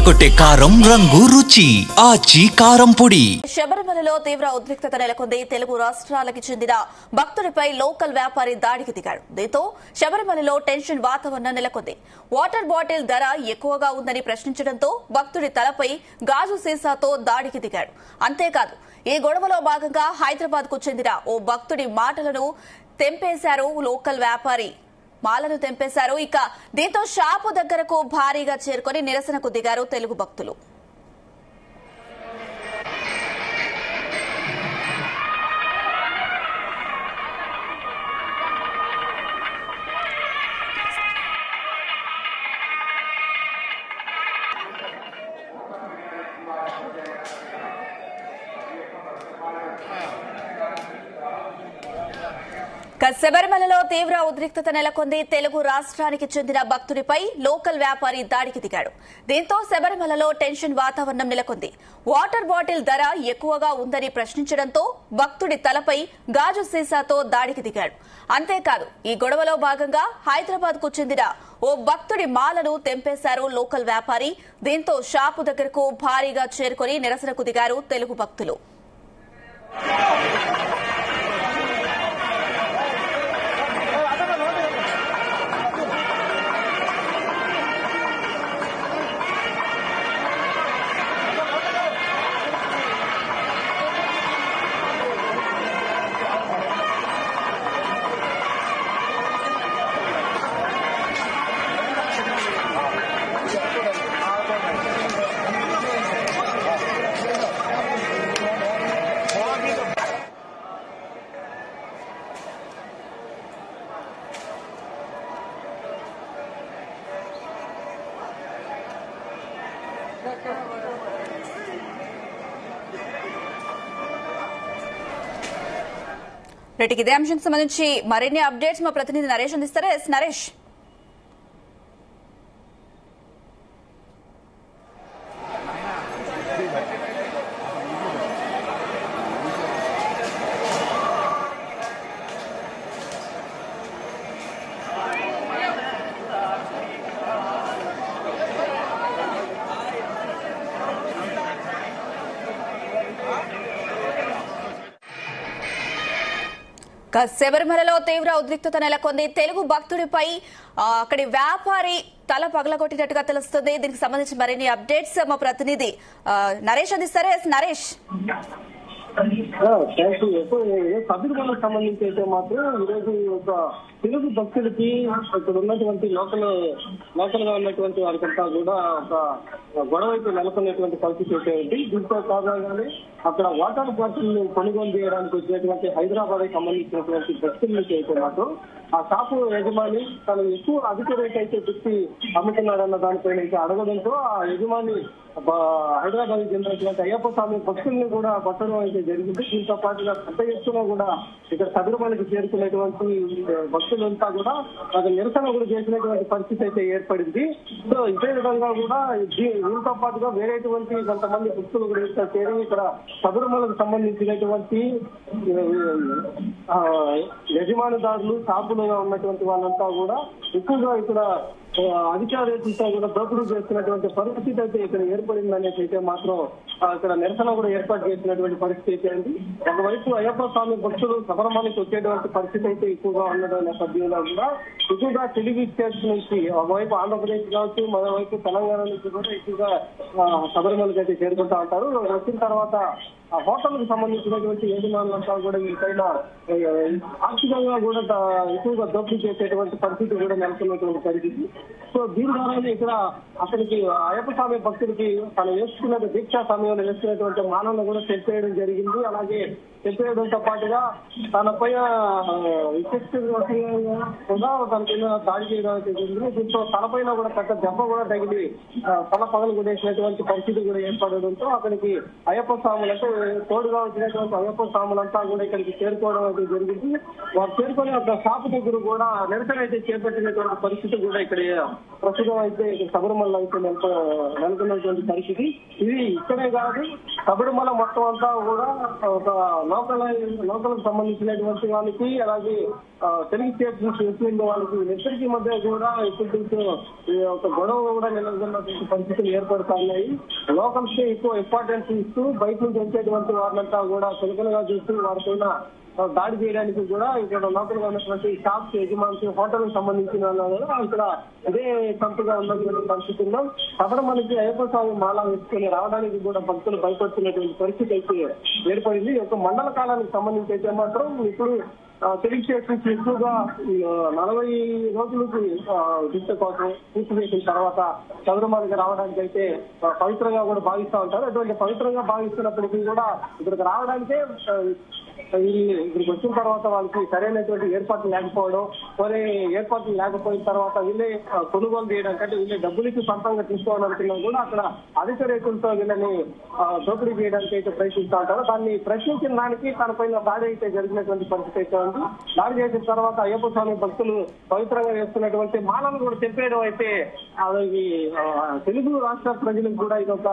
అదరగొట్టే కారం రంగు రుచి ఆచి కారం పొడి. శబరిమలలో తీవ్ర ఉద్రిక్తత నెలకొంది. తెలుగు రాష్ట్రాలకు చెందిన భక్తుడిపై లోకల్ వ్యాపారి దాడికి దిగాడు. దీంతో శబరిమలలో టెన్షన్ వాతావరణం నెలకొంది. వాటర్ బాటిల్ ధర ఎక్కువగా ఉందని ప్రశ్నించడంతో భక్తుడి తలపై గాజు సీసాతో దాడికి దిగాడు. అంతేకాదు, ఈ గొడవలో భాగంగా హైదరాబాద్ కు చెందిన ఓ భక్తుడి మాటలను తెంపేశారు లోకల్ వ్యాపారి. ఇక దీంతో షాపు దగ్గరకు భారీగా చేరుకొని నిరసనకు దిగారు తెలుగు భక్తులు. శబరిమలలో తీవ్ర ఉద్రిక్తత నెలకొంది. తెలుగు రాష్ట్రానికి చెందిన భక్తుడిపై లోకల్ వ్యాపారి దాడికి దిగాడు. దీంతో శబరిమలలో టెన్షన్ వాతావరణం నెలకొంది. వాటర్ బాటిల్ ధర ఎక్కువగా ఉందని ప్రశ్నించడంతో భక్తుడి తలపై గాజు సీసాతో దాడికి దిగాడు. అంతేకాదు, ఈ గొడవలో భాగంగా హైదరాబాద్ కు చెందిన ఓ భక్తుడి మాలను తెంపేశారు లోకల్ వ్యాపారి. దీంతో షాపు దగ్గరకు భారీగా చేరుకొని నిరసనకు దిగారు తెలుగు భక్తులు. ఇదే అంశానికి సంబంధించి మరిన్ని అప్డేట్స్ మా ప్రతినిధి నరేష్ అందిస్తారు. నరేష్, శబరిమలలో తీవ్ర ఉద్రిక్తత నెలకొంది. తెలుగు భక్తుడిపై అక్కడి వ్యాపారి తల పగలగొట్టినట్టుగా తెలుస్తుంది. దీనికి సంబంధించి మరిన్ని అప్డేట్స్ మా ప్రతినిధి నరేష్ అందిస్తారు. నరేష్, శబరిమలకు సంబంధించి అయితే మాత్రం ఈరోజు ఒక తెలుగు భక్తులకి ఇక్కడ ఉన్నటువంటి లోకల్ గా ఉన్నటువంటి వారికంతా కూడా ఒక గొడవ అయితే నెలకొన్నటువంటి పరిస్థితి అయితే ఉంది. దీంతో కారణంగానే అక్కడ వాటర్ బాటిల్ కొనుగోలు చేయడానికి వచ్చినటువంటి హైదరాబాద్ కి సంబంధించినటువంటి భక్తుల నుంచి అయితే మాత్రం ఆ షాపు యజమాని తను ఎక్కువ అధిక రేట్ అయితే పెట్టి అమ్ముతున్నాడన్న దానిపైన అయితే అడగడంతో ఆ యజమాని హైదరాబాద్ కి చెందినటువంటి అయ్యప్ప స్వామి భక్తుల్ని కూడా పట్టడం అయితే జరిగింది. దీంతో పాటుగా పెద్ద ఎత్తున కూడా ఇక్కడ శబరిమలకి చేరుకున్నటువంటి భక్తులంతా కూడా అది నిరసన కూడా చేసినటువంటి పరిస్థితి అయితే ఏర్పడింది. సో ఇదే విధంగా కూడా దీంతో పాటుగా వేరేటువంటి కొంతమంది భక్తులు కూడా ఇక్కడ చేరి ఇక్కడ శబరిమలకు సంబంధించినటువంటి యజమానిదారులు షాపులుగా ఉన్నటువంటి వాళ్ళంతా కూడా ఎక్కువగా ఇక్కడ అధికారులతో కూడా దోపిడీ చేస్తున్నటువంటి పరిస్థితి అయితే ఇక్కడ ఏర్పడింది అనేది అయితే మాత్రం ఇక్కడ నిరసన కూడా ఏర్పాటు చేసినటువంటి పరిస్థితి అయితే ఉంది. ఒకవైపు అయ్యప్ప స్వామి భక్తులు శబరిమలకి వచ్చేటువంటి పరిస్థితి అయితే ఎక్కువగా ఉండడం నేపథ్యంలో కూడా ఎక్కువగా తెలుగు స్టేట్స్ నుంచి ఒకవైపు ఆంధ్రప్రదేశ్ కావచ్చు, మరోవైపు తెలంగాణ నుంచి కూడా ఎక్కువగా శబరిమలకి అయితే చేరుకుంటా ఉంటారు. వచ్చిన తర్వాత ఆ హోటల్ కు సంబంధించినటువంటి యజమానులంతా కూడా వీటిపైన ఆర్థికంగా కూడా ఎక్కువగా దోపిడీ చేసేటువంటి పరిస్థితి కూడా నెలకొన్నటువంటి పరిస్థితి. సో దీని ద్వారానే ఇక్కడ అతనికి అయ్యప్ప స్వామి భక్తుడికి తను వేసుకున్న దీక్షా సమయంలో వేసుకున్నటువంటి మానవులను కూడా తెప్పేయడం జరిగింది. అలాగే తెప్పేయడంతో పాటుగా తన పైన కూడా తన పైన దాడి చేయడం జరిగింది. దీంతో తనపైన కూడా పెద్ద దెబ్బ కూడా తగిలి తల పగలు కొట్టేసినటువంటి పరిస్థితి కూడా ఏర్పడడంతో అతనికి అయ్యప్ప స్వాములు అంటే తోడుగా వచ్చినటువంటి అయ్యప్ప స్వాములంతా కూడా ఇక్కడికి చేరుకోవడం అయితే జరిగింది. వారు చేరుకొని ఒక షాపు దగ్గర కూడా నిరసన అయితే చేపట్టినటువంటి పరిస్థితి కూడా ఇక్కడ ప్రస్తుతం అయితే శబరిమల అయితే నెలకొన్నటువంటి పరిస్థితి. ఇది ఇక్కడే కాదు, శబరిమల మొత్తం అంతా కూడా ఒక లోకల్ సంబంధించినటువంటి వాళ్ళకి, అలాగే తెలుగు స్టేట్ నుంచి ముస్లిం వాళ్ళకి ఇద్దరికి మధ్య కూడా ఇప్పుడు ఒక గొడవ కూడా నెలకొన్నటువంటి పరిస్థితులు ఏర్పడుతున్నాయి. లోకల్స్ కి ఎక్కువ ఇంపార్టెన్స్ ఇస్తూ బయట నుంచి వచ్చేటువంటి వారినంతా కూడా చులకనగా చూస్తూ వారిపైన దాడి చేయడానికి కూడా ఇక్కడ లోకల్ గా ఉన్నటువంటి షాప్స్ యజమానులు, హోటల్ సంబంధించిన వాళ్ళు ఇక్కడ ఇదే సంతగా ఉన్నటువంటి పరిస్థితుల్లో శబరిమలకి అయ్యప్ప స్వామి మాల వేసుకుని రావడానికి కూడా భక్తులు భయపడుతున్నటువంటి పరిస్థితి అయితే ఏర్పడింది. ఒక మండల కాలానికి సంబంధించి అయితే మాత్రం ఇప్పుడు తెలుగు స్టేట్ నుంచి ఎక్కువగా 40 రోజులకి దీక్ష కోసం పూర్తి చేసిన తర్వాత శబరిమలకి రావడానికి అయితే పవిత్రంగా కూడా భావిస్తూ ఉంటారు. అటువంటి పవిత్రంగా భావిస్తున్నప్పటికీ కూడా ఇక్కడికి రావడానికే ఇక్కడికి వచ్చిన తర్వాత వాళ్ళకి సరైనటువంటి ఏర్పాట్లు లేకపోవడం, మరి ఏర్పాట్లు లేకపోయిన తర్వాత వీళ్ళే కొనుగోలు చేయడానికి, అంటే వీళ్ళే డబ్బులకి సొంతంగా తీసుకోవాలనుకున్నా కూడా అక్కడ అధిక రేటులతో వీళ్ళని దోపిడీ చేయడానికి అయితే ప్రయత్నిస్తూ ఉంటారు. దాన్ని ప్రశ్నించిన దానికి తన పైన దాడి అయితే జరిగినటువంటి పరిస్థితి అయితే ఉంది. దాడి చేసిన తర్వాత అయ్యప్ప స్వామి భక్తులు పవిత్రంగా వేస్తున్నటువంటి మాలను కూడా తెంపేయడం అయితే అది తెలుగు రాష్ట్ర ప్రజలకు కూడా ఇది ఒక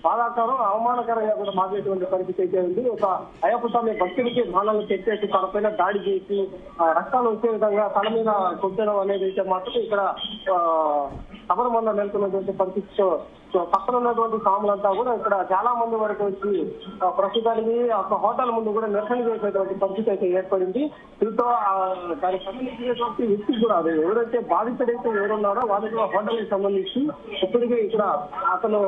బాధాకరం, అవమానకరంగా కూడా మారేటువంటి పరిస్థితి అయితే ఉంది. ఒక అయ్యప్ప స్వామి భక్తులకి మాలను తెచ్చేసి తన పైన దాడి చేసి రక్తాలు వచ్చే విధంగా తల మీద కొట్టడం అనేది అయితే మాత్రం ఇక్కడ శబరిమల నెలకొన్నటువంటి పరిస్థితితో పక్కన ఉన్నటువంటి స్వాములంతా కూడా ఇక్కడ చాలా మంది వరకు వచ్చి ప్రస్తుతానికి ఒక హోటల్ ముందు కూడా నిరసన చేసేటువంటి పరిస్థితి అయితే ఏర్పడింది. దీంతో దానికి సంబంధించినటువంటి వ్యక్తి కూడా అది ఎవరైతే బాధితుడైతే ఎవరున్నారో వాళ్ళకి హోటల్ కి సంబంధించి ఇప్పటికే ఇక్కడ అతను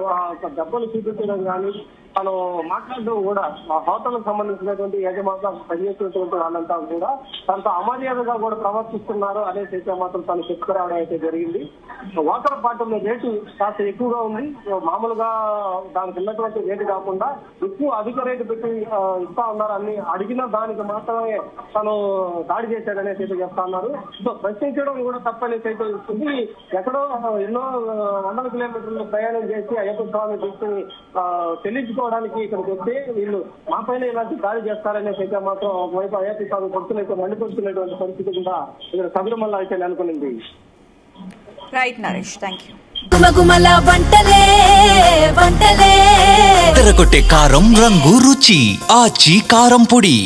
దెబ్బలు చూపించడం కానీ తను మాట్లాడడం కూడా హోటల్ సంబంధించినటువంటి యజమానులు పనిచేసినటువంటి వాళ్ళంతా కూడా తనతో అమర్యాదగా కూడా ప్రవర్తిస్తున్నారు అనేసి అయితే మాత్రం తను చెప్పుకురావడం అయితే జరిగింది. వాటర్ బాటిల్ రేటు కాస్త ఎక్కువగా ఉంది, మామూలుగా దానికి ఉన్నటువంటి రేటు కాకుండా ఎక్కువ అధిక రేటు పెట్టి ఇస్తా ఉన్నారు. అన్ని అడిగిన దానికి మాత్రమే తను దాడి చేశాడనేసి అయితే చెప్తా ఉన్నారు. సో ప్రశ్నించడం కూడా తప్పనేసి అయితే ఇస్తుంది. ఎక్కడో ఎన్నో వందల కిలోమీటర్లు ప్రయాణం చేసి అయ్యప్ప స్వామి తీసుకుని చెల్లించుకోవడానికి ఇక్కడికి వస్తే వీళ్ళు మా పైన ఇలాంటి దాడి చేస్తారనేసి అయితే మాత్రం ఒకవైపు అయ్యప్ప స్వామి భక్తులు అయితే మండిపడుతున్నటువంటి పరిస్థితి కూడా ఇక్కడ శబరిమల అయితే నెలకొనింది. Right Naresh, thank you. తెరకొట్టే కారం రంగు రుచి ఆచి కారం పొడి.